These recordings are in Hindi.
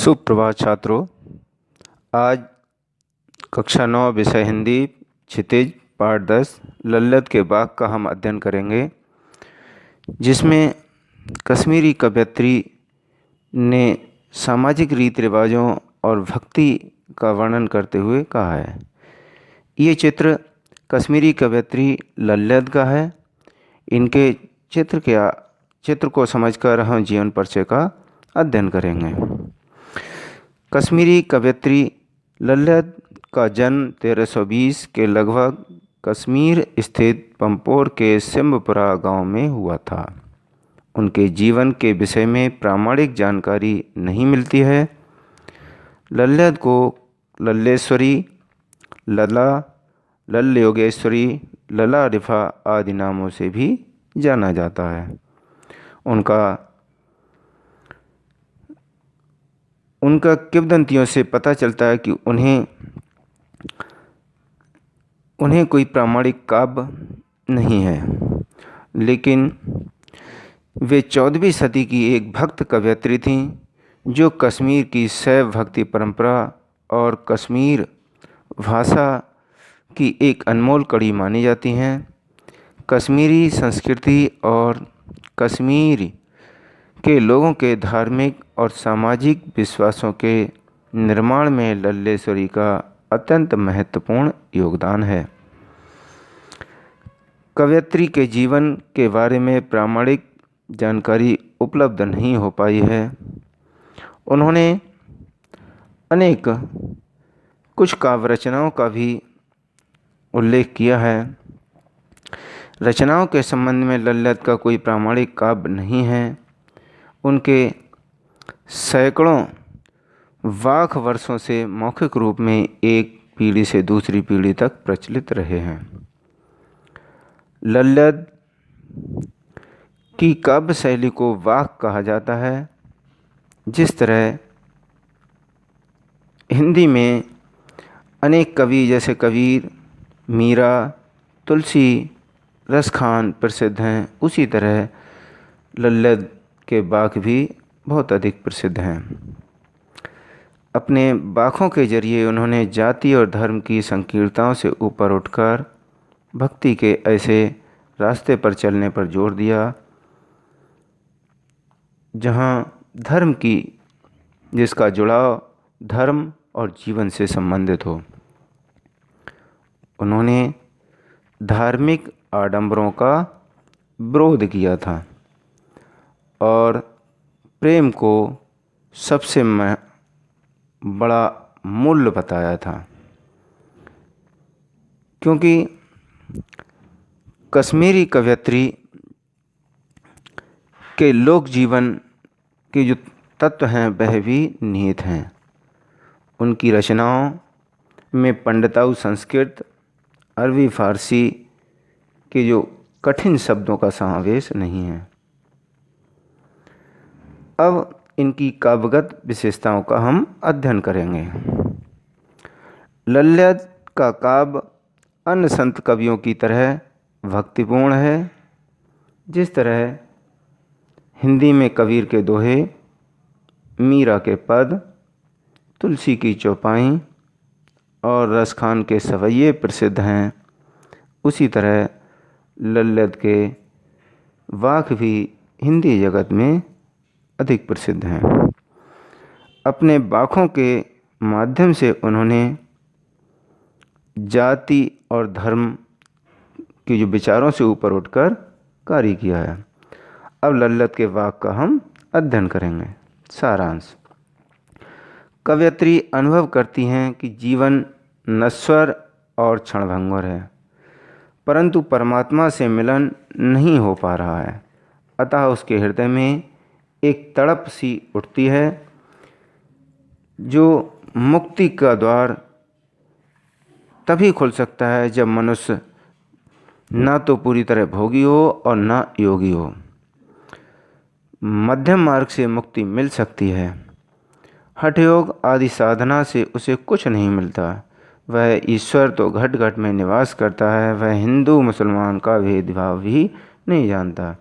सुप्रभात छात्रों। आज कक्षा 9 विषय हिंदी क्षितिज पाठ 10 लल्लत के बाग का हम अध्ययन करेंगे, जिसमें कश्मीरी कवयित्री ने सामाजिक रीति रिवाजों और भक्ति का वर्णन करते हुए कहा है। ये चित्र कश्मीरी कवयित्री लल्लत का है। इनके चित्र को समझकर हम जीवन परिचय का अध्ययन करेंगे। कश्मीरी कवयित्री लल्लत का जन्म 1320 के लगभग कश्मीर स्थित पंपोर के सिम्बपुरा गांव में हुआ था। उनके जीवन के विषय में प्रामाणिक जानकारी नहीं मिलती है। लल्लत को लल्लेश्वरी, लला, लल्ल योगेश्वरी, लला रिफा आदि नामों से भी जाना जाता है। उनका किंवदंतियों से पता चलता है कि उन्हें कोई प्रामाणिक काव्य नहीं है, लेकिन वे 14वीं सदी की एक भक्त कवयित्री थीं, जो कश्मीर की शैव भक्ति परंपरा और कश्मीर भाषा की एक अनमोल कड़ी मानी जाती हैं। कश्मीरी संस्कृति और कश्मीर के लोगों के धार्मिक और सामाजिक विश्वासों के निर्माण में लल्लेश्वरी का अत्यंत महत्वपूर्ण योगदान है। कवयित्री के जीवन के बारे में प्रामाणिक जानकारी उपलब्ध नहीं हो पाई है। उन्होंने कुछ काव्य रचनाओं का भी उल्लेख किया है। रचनाओं के संबंध में लल्लत का कोई प्रामाणिक काव्य नहीं है। उनके सैकड़ों लाख वर्षों से मौखिक रूप में एक पीढ़ी से दूसरी पीढ़ी तक प्रचलित रहे हैं। लल्लत की काव्य शैली को वाक कहा जाता है। जिस तरह हिंदी में अनेक कवि जैसे कबीर, मीरा, तुलसी, रसखान प्रसिद्ध हैं, उसी तरह लल्लत के बाग भी बहुत अधिक प्रसिद्ध हैं। अपने बाखों के जरिए उन्होंने जाति और धर्म की संकीर्णताओं से ऊपर उठकर भक्ति के ऐसे रास्ते पर चलने पर जोर दिया जिसका जुड़ाव धर्म और जीवन से संबंधित हो। उन्होंने धार्मिक आडंबरों का विरोध किया था और प्रेम को सबसे बड़ा मूल्य बताया था, क्योंकि कश्मीरी कवयित्री के लोक जीवन के जो तत्व हैं वह भी निहित हैं। उनकी रचनाओं में पंडिताऊ संस्कृत, अरबी, फारसी के जो कठिन शब्दों का समावेश नहीं है। अब इनकी काव्यगत विशेषताओं का हम अध्ययन करेंगे। लल्लत का काव्य अन्य संत कवियों की तरह भक्तिपूर्ण है। जिस तरह हिंदी में कबीर के दोहे, मीरा के पद, तुलसी की चौपाई और रसखान के सवैये प्रसिद्ध हैं, उसी तरह लल्लत के वाक भी हिंदी जगत में अधिक प्रसिद्ध हैं। अपने बाखों के माध्यम से उन्होंने जाति और धर्म के जो विचारों से ऊपर उठकर कार्य किया है। अब लल्लत के वाक का हम अध्ययन करेंगे। सारांश: कवयित्री अनुभव करती हैं कि जीवन नश्वर और क्षणभंगुर है, परंतु परमात्मा से मिलन नहीं हो पा रहा है। अतः उसके हृदय में एक तड़प सी उठती है, जो मुक्ति का द्वार तभी खुल सकता है जब मनुष्य ना तो पूरी तरह भोगी हो और ना योगी हो। मध्यम मार्ग से मुक्ति मिल सकती है। हठ योग आदि साधना से उसे कुछ नहीं मिलता। वह ईश्वर तो घट घट में निवास करता है। वह हिंदू मुसलमान का भेदभाव भी नहीं जानता।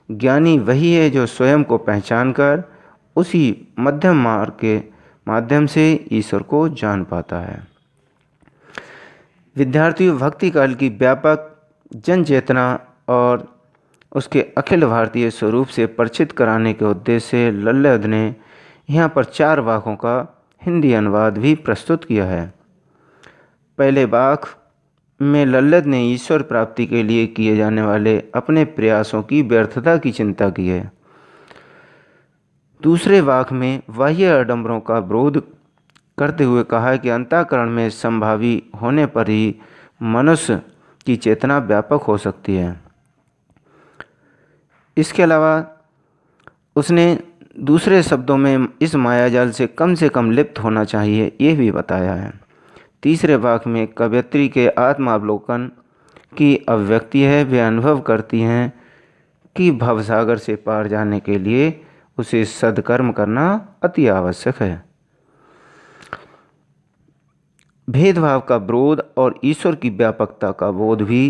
ज्ञानी वही है जो स्वयं को पहचानकर उसी मध्यम मार्ग के माध्यम से ईश्वर को जान पाता है। विद्यार्थी भक्ति काल की व्यापक जन चेतना और उसके अखिल भारतीय स्वरूप से परिचित कराने के उद्देश्य से लल्लद ने यहाँ पर 4 वाक्यों का हिंदी अनुवाद भी प्रस्तुत किया है। पहले वाक में लल्लद ने ईश्वर प्राप्ति के लिए किए जाने वाले अपने प्रयासों की व्यर्थता की चिंता की है। दूसरे वाक में बाह्य आडंबरों का विरोध करते हुए कहा है कि अंतःकरण में संभावी होने पर ही मनुष्य की चेतना व्यापक हो सकती है। इसके अलावा उसने दूसरे शब्दों में इस मायाजाल से कम लिप्त होना चाहिए ये भी बताया है। तीसरे वाक्य में कवयित्री के आत्मावलोकन की अभिव्यक्ति है। वे अनुभव करती हैं कि भवसागर से पार जाने के लिए उसे सद्कर्म करना अति आवश्यक है। भेदभाव का विरोध और ईश्वर की व्यापकता का बोध भी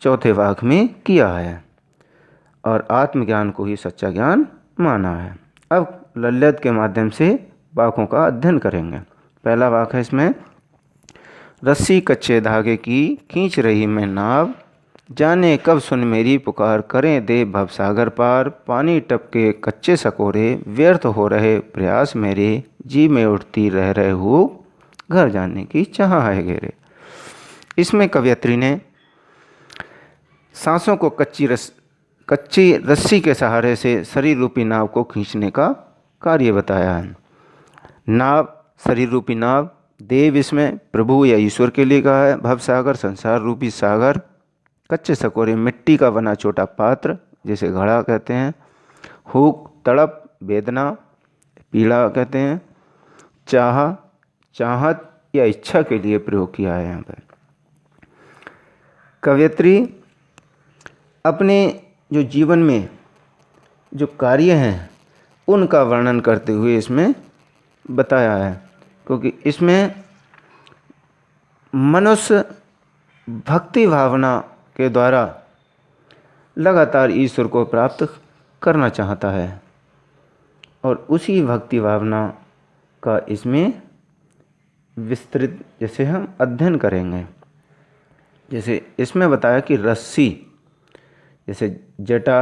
चौथे वाक्य में किया है और आत्मज्ञान को ही सच्चा ज्ञान माना है। अब लल्लद के माध्यम से वाक्यों का अध्ययन करेंगे। पहला वाक्य है इसमें, रस्सी कच्चे धागे की खींच रही मैं नाव, जाने कब सुन मेरी पुकार, करें दे भवसागर पार, पानी टपके कच्चे सकोरे, व्यर्थ हो रहे प्रयास मेरे, जी में उठती रह रहे हो घर जाने की चाह है घेरे। इसमें कवयित्री ने सांसों को कच्ची रस्सी के सहारे से शरीर रूपी नाव को खींचने का कार्य बताया है। नाव, शरीर रूपी नाव, देव इसमें प्रभु या ईश्वर के लिए कहा है, भवसागर संसार रूपी सागर, कच्चे सकोरे मिट्टी का बना छोटा पात्र जिसे घड़ा कहते हैं, हुक तड़प वेदना पीड़ा कहते हैं, चाहत या इच्छा के लिए प्रयोग किया है। यहाँ पर कवयित्री अपने जो जीवन में जो कार्य हैं उनका वर्णन करते हुए इसमें बताया है, क्योंकि इसमें मनुष्य भक्ति भावना के द्वारा लगातार ईश्वर को प्राप्त करना चाहता है और उसी भक्ति भावना का इसमें विस्तृत जैसे हम अध्ययन करेंगे। जैसे इसमें बताया कि रस्सी, जैसे जटा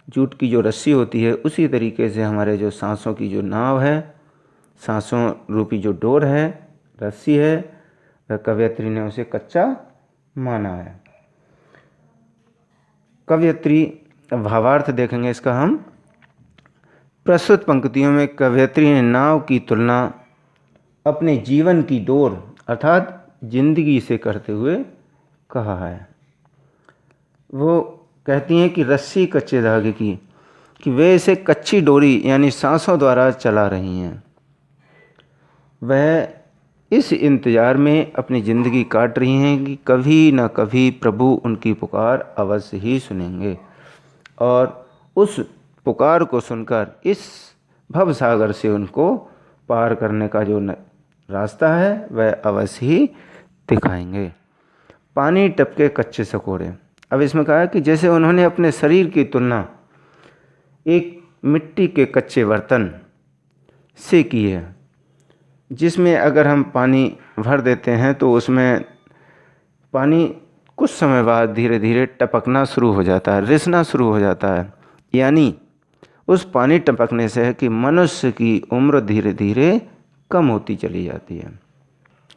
जूट की जो रस्सी होती है उसी तरीके से हमारे जो सांसों की जो नाव है, सांसों रूपी जो डोर है, रस्सी है, वह कवयित्री ने उसे कच्चा माना है। कवयित्री भावार्थ देखेंगे इसका हम। प्रस्तुत पंक्तियों में कवयित्री ने नाव की तुलना अपने जीवन की डोर अर्थात जिंदगी से करते हुए कहा है। वो कहती हैं कि रस्सी कच्चे धागे की, कि वे इसे कच्ची डोरी यानी सांसों द्वारा चला रही हैं। वह इस इंतज़ार में अपनी ज़िंदगी काट रही हैं कि कभी न कभी प्रभु उनकी पुकार अवश्य ही सुनेंगे और उस पुकार को सुनकर इस भवसागर से उनको पार करने का जो रास्ता है वह अवश्य ही दिखाएंगे। पानी टपके कच्चे सकोरे। अब इसमें कहा है कि जैसे उन्होंने अपने शरीर की तुलना एक मिट्टी के कच्चे बर्तन से की है, जिसमें अगर हम पानी भर देते हैं तो उसमें पानी कुछ समय बाद धीरे धीरे टपकना शुरू हो जाता है, रिसना शुरू हो जाता है। यानी उस पानी टपकने से है कि मनुष्य की उम्र धीरे धीरे कम होती चली जाती है।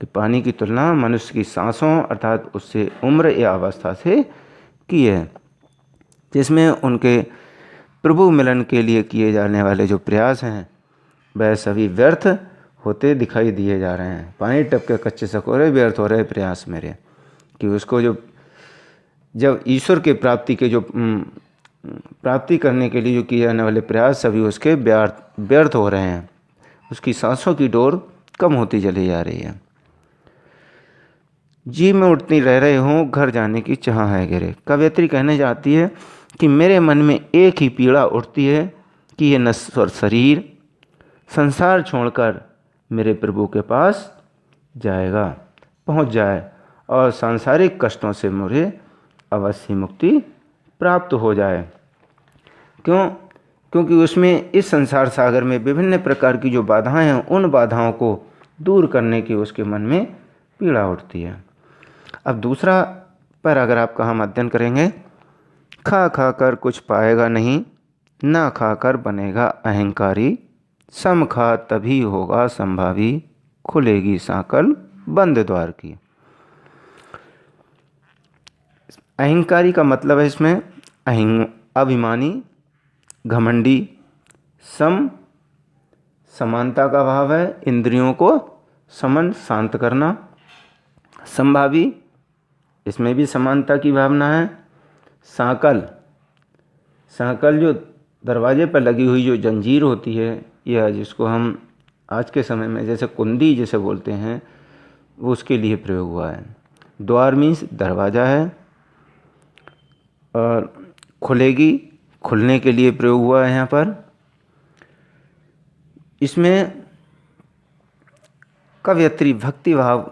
कि पानी की तुलना मनुष्य की सांसों अर्थात उससे उम्र या अवस्था से की है, जिसमें उनके प्रभु मिलन के लिए किए जाने वाले जो प्रयास हैं वह सभी व्यर्थ होते दिखाई दिए जा रहे हैं। पानी टपके कच्चे सकोरे, व्यर्थ हो रहे प्रयास मेरे, कि उसको जब ईश्वर के प्राप्ति के जो प्राप्ति करने के लिए जो किए जाने वाले प्रयास सभी उसके व्यर्थ हो रहे हैं। उसकी सांसों की डोर कम होती चली जा रही है। जी में उठती रह रहे हों घर जाने की चाह है घेरे। कवयित्री कहने जाती है कि मेरे मन में एक ही पीड़ा उठती है कि ये नश्वर शरीर संसार छोड़कर मेरे प्रभु के पास जाएगा, पहुंच जाए और सांसारिक कष्टों से मुझे अवश्य मुक्ति प्राप्त हो जाए। क्यों क्योंकि उसमें इस संसार सागर में विभिन्न प्रकार की जो बाधाएं हैं, उन बाधाओं को दूर करने की उसके मन में पीड़ा उठती है। अब दूसरा पैराग्राफ का हम अध्ययन करेंगे। खा खा कर कुछ पाएगा नहीं, ना खाकर बनेगा अहंकारी, सम खा तभी होगा संभावी, खुलेगी सांकल बंद द्वार की। अहंकारी का मतलब है इसमें अभिमानी, घमंडी। सम समानता का भाव है, इंद्रियों को समन शांत करना। संभावी, इसमें भी समानता की भावना है। सांकल, सांकल जो दरवाजे पर लगी हुई जो जंजीर होती है, यह जिसको हम आज के समय में जैसे कुंडी जैसे बोलते हैं, वो उसके लिए प्रयोग हुआ है। द्वार मीन्स दरवाज़ा है, और खुलेगी खुलने के लिए प्रयोग हुआ है यहाँ पर। इसमें कवयत्री भक्तिभाव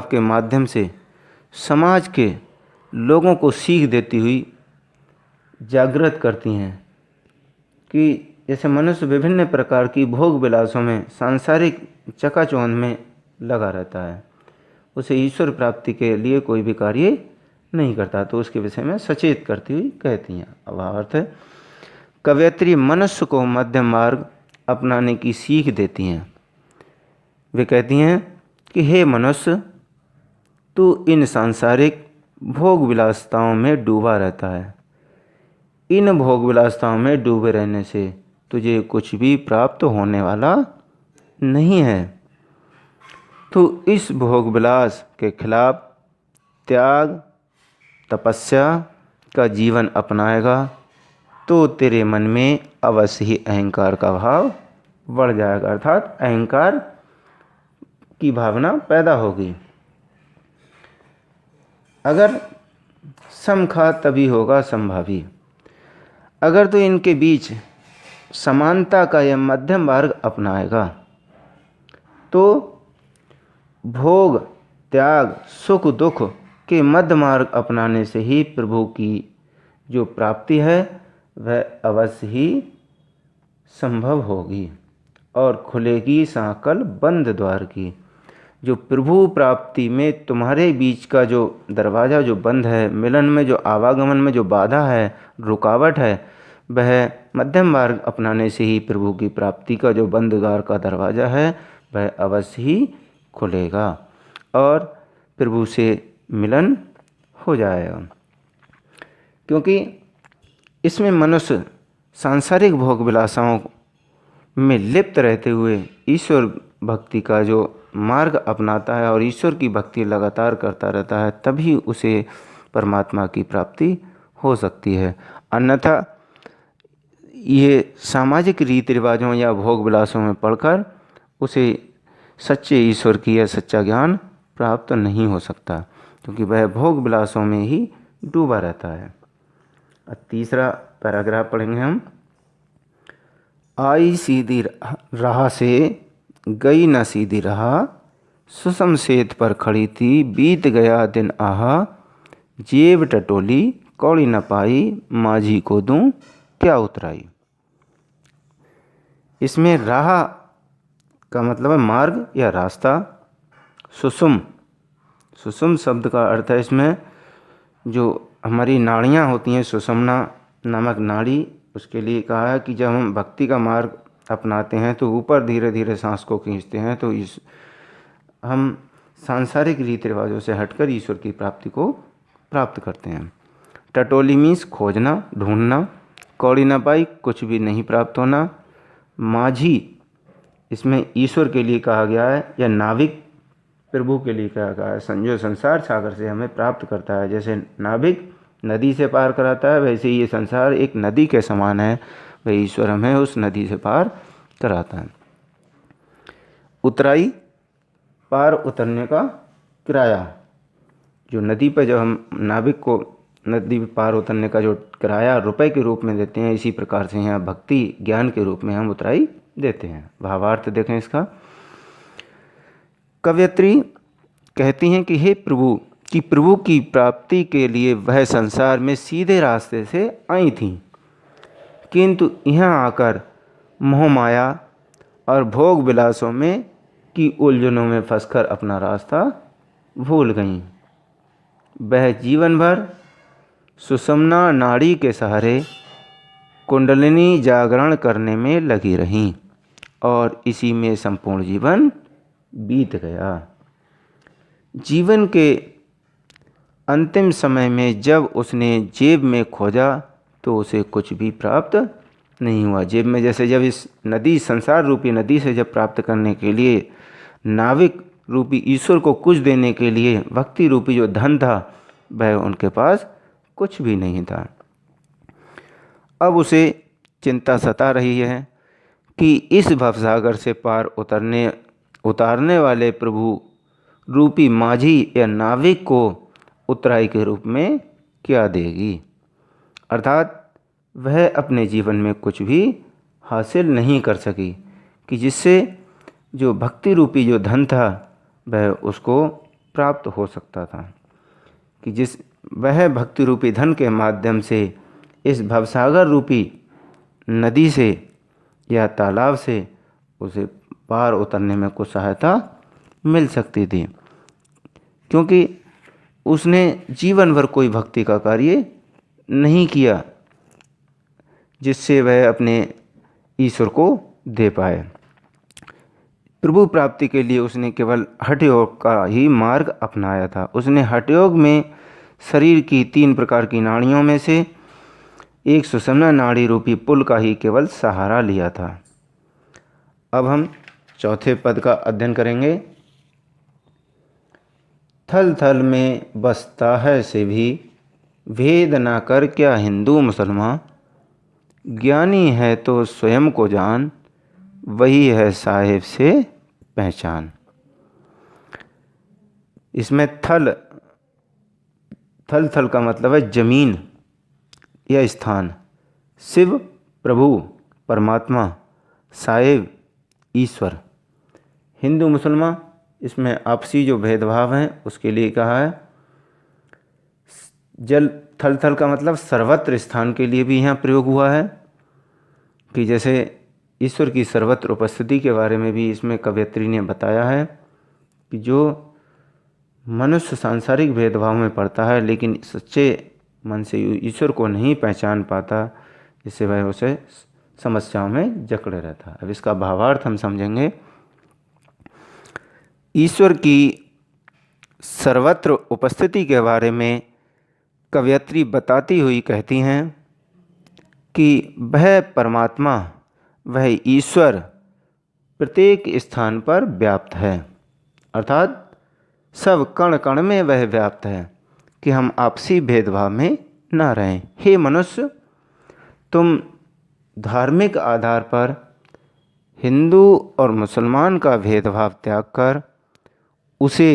के माध्यम से समाज के लोगों को सीख देती हुई जागृत करती हैं कि जैसे मनुष्य विभिन्न प्रकार की भोग विलासों में, सांसारिक चकाचौंध में लगा रहता है, उसे ईश्वर प्राप्ति के लिए कोई भी कार्य नहीं करता, तो उसके विषय में सचेत करती हुई कहती हैं। अब अर्थ है, कवयत्री मनुष्य को मध्यम मार्ग अपनाने की सीख देती हैं। वे कहती हैं कि हे मनुष्य, तू इन सांसारिक भोग विलासताओं में डूबा रहता है। इन भोग विलासताओं में डूबे रहने से तुझे कुछ भी प्राप्त होने वाला नहीं है। तू इस भोग विलास के खिलाफ त्याग, तपस्या का जीवन अपनाएगा तो तेरे मन में अवश्य ही अहंकार का भाव बढ़ जाएगा, अर्थात अहंकार की भावना पैदा होगी। अगर सम खा तभी होगा संभावी, अगर तो इनके बीच समानता का यह मध्यम मार्ग अपनाएगा तो भोग, त्याग, सुख दुख के मध्य मार्ग अपनाने से ही प्रभु की जो प्राप्ति है वह अवश्य ही संभव होगी और खुलेगी सांकल बंद द्वार की। जो प्रभु प्राप्ति में तुम्हारे बीच का जो दरवाज़ा जो बंद है, मिलन में जो आवागमन में जो बाधा है, रुकावट है, वह मध्यम मार्ग अपनाने से ही प्रभु की प्राप्ति का जो बंद द्वार का दरवाज़ा है वह अवश्य ही खुलेगा और प्रभु से मिलन हो जाएगा। क्योंकि इसमें मनुष्य सांसारिक भोग विलासाओं में लिप्त रहते हुए ईश्वर भक्ति का जो मार्ग अपनाता है और ईश्वर की भक्ति लगातार करता रहता है, तभी उसे परमात्मा की प्राप्ति हो सकती है। अन्यथा ये सामाजिक रीति रिवाजों या भोग विलासों में पढ़कर उसे सच्चे ईश्वर की या सच्चा ज्ञान प्राप्त नहीं हो सकता, क्योंकि वह भोग विलासों में ही डूबा रहता है। तीसरा पैराग्राफ पढ़ेंगे हम। आई सीधी राह से गई न सीधी राह, सुशमशेद पर खड़ी थी बीत गया दिन आहा, जेब टटोली कौड़ी न पाई, माझी को दूं क्या उतराई। इसमें राह का मतलब है मार्ग या रास्ता। सुषुम शब्द का अर्थ है इसमें जो हमारी नाड़ियाँ होती हैं, सुषुम्ना नामक नाड़ी, उसके लिए कहा है कि जब हम भक्ति का मार्ग अपनाते हैं तो ऊपर धीरे धीरे सांस को खींचते हैं, तो हम सांसारिक रीति रिवाजों से हटकर ईश्वर की प्राप्ति को प्राप्त करते हैं। टटोली मीन्स खोजना, ढूंढना। कौड़ी न पाई, कुछ भी नहीं प्राप्त होना। माझी, इसमें ईश्वर के लिए कहा गया है, या नाविक प्रभु के लिए कहा गया है, जो संसार सागर से हमें प्राप्त करता है। जैसे नाविक नदी से पार कराता है, वैसे ही ये संसार एक नदी के समान है, वह ईश्वर हमें उस नदी से पार कराता है। उतराई, पार उतरने का किराया। जो नदी पर जब हम नाविक को नदी पर पार उतरने का जो किराया रुपए के रूप में देते हैं, इसी प्रकार से यहाँ भक्ति ज्ञान के रूप में हम उतराई देते हैं। भावार्थ देखें इसका। कवयत्री कहती हैं कि हे प्रभु, कि प्रभु की प्राप्ति के लिए वह संसार में सीधे रास्ते से आई थीं। किंतु यहाँ आकर मोह माया और भोग विलासों में की उलझनों में फंसकर अपना रास्ता भूल गईं। वह जीवन भर सुषुम्ना नाड़ी के सहारे कुंडलिनी जागरण करने में लगी रहीं और इसी में संपूर्ण जीवन बीत गया। जीवन के अंतिम समय में जब उसने जेब में खोजा तो उसे कुछ भी प्राप्त नहीं हुआ। जेब में जैसे जब इस नदी, संसार रूपी नदी से जब प्राप्त करने के लिए, नाविक रूपी ईश्वर को कुछ देने के लिए भक्ति रूपी जो धन था वह उनके पास कुछ भी नहीं था। अब उसे चिंता सता रही है कि इस भवसागर से पार उतारने वाले प्रभु रूपी माझी या नाविक को उत्तराई के रूप में क्या देगी। अर्थात वह अपने जीवन में कुछ भी हासिल नहीं कर सकी कि जिससे जो भक्ति रूपी जो धन था वह उसको प्राप्त हो सकता था, कि वह भक्ति रूपी धन के माध्यम से इस भवसागर रूपी नदी से या तालाब से उसे पार उतरने में कुछ सहायता मिल सकती थी, क्योंकि उसने जीवन भर कोई भक्ति का कार्य नहीं किया जिससे वह अपने ईश्वर को दे पाए। प्रभु प्राप्ति के लिए उसने केवल हठयोग का ही मार्ग अपनाया था। उसने हठयोग में शरीर की 3 प्रकार की नाड़ियों में से एक सुषुम्ना नाड़ी रूपी पुल का ही केवल सहारा लिया था। अब हम चौथे पद का अध्ययन करेंगे। थल थल में बसता है से भी भेद ना कर क्या हिंदू मुसलमान, ज्ञानी है तो स्वयं को जान, वही है साहिब से पहचान। इसमें थल थल का मतलब है जमीन या स्थान, शिव प्रभु परमात्मा, साहिब ईश्वर, हिंदू मुसलमान, इसमें आपसी जो भेदभाव हैं उसके लिए कहा है। जल थल का मतलब सर्वत्र स्थान के लिए भी यहाँ प्रयोग हुआ है, कि जैसे ईश्वर की सर्वत्र उपस्थिति के बारे में भी इसमें कवयित्री ने बताया है कि जो मनुष्य सांसारिक भेदभाव में पड़ता है लेकिन सच्चे मन से ईश्वर को नहीं पहचान पाता, जिससे वह उसे समस्याओं में जकड़े रहता है। अब इसका भावार्थ हम समझेंगे। ईश्वर की सर्वत्र उपस्थिति के बारे में कवयित्री बताती हुई कहती हैं कि वह परमात्मा, वह ईश्वर प्रत्येक स्थान पर व्याप्त है, अर्थात सब कण कण में वह व्याप्त है, कि हम आपसी भेदभाव में न रहें। हे मनुष्य, तुम धार्मिक आधार पर हिंदू और मुसलमान का भेदभाव त्याग कर उसे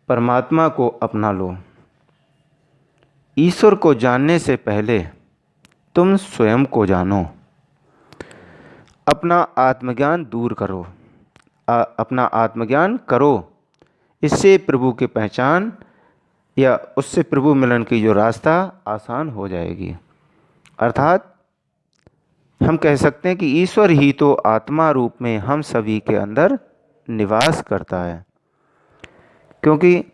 परमात्मा को अपना लो। ईश्वर को जानने से पहले तुम स्वयं को जानो। अपना आत्मज्ञान दूर करो, अपना आत्मज्ञान करो। इससे प्रभु की पहचान या उससे प्रभु मिलन की जो रास्ता आसान हो जाएगी। अर्थात हम कह सकते हैं कि ईश्वर ही तो आत्मा रूप में हम सभी के अंदर निवास करता है, क्योंकि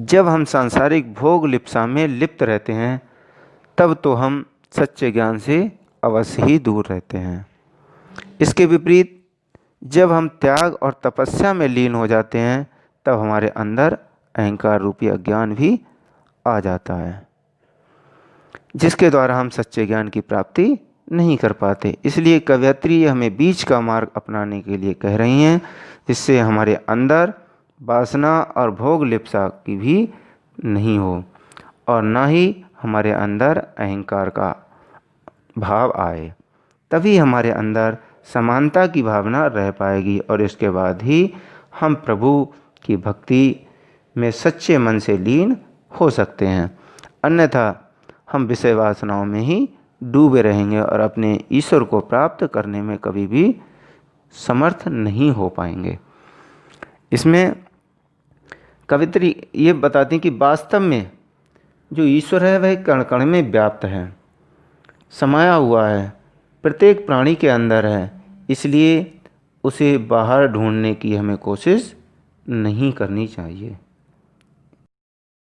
जब हम सांसारिक भोग लिप्सा में लिप्त रहते हैं तब तो हम सच्चे ज्ञान से अवश्य ही दूर रहते हैं। इसके विपरीत जब हम त्याग और तपस्या में लीन हो जाते हैं तब हमारे अंदर अहंकार रूपी अज्ञान भी आ जाता है, जिसके द्वारा हम सच्चे ज्ञान की प्राप्ति नहीं कर पाते। इसलिए कवयित्री हमें बीच का मार्ग अपनाने के लिए कह रही हैं, जिससे हमारे अंदर वासना और भोग लिप्सा की भी नहीं हो और ना ही हमारे अंदर अहंकार का भाव आए। तभी हमारे अंदर समानता की भावना रह पाएगी और इसके बाद ही हम प्रभु की भक्ति में सच्चे मन से लीन हो सकते हैं। अन्यथा हम विषय वासनाओं में ही डूबे रहेंगे और अपने ईश्वर को प्राप्त करने में कभी भी समर्थ नहीं हो पाएंगे। इसमें कवयित्री ये बताती कि वास्तव में जो ईश्वर है वह कण कण में व्याप्त है, समाया हुआ है, प्रत्येक प्राणी के अंदर है, इसलिए उसे बाहर ढूंढने की हमें कोशिश नहीं करनी चाहिए।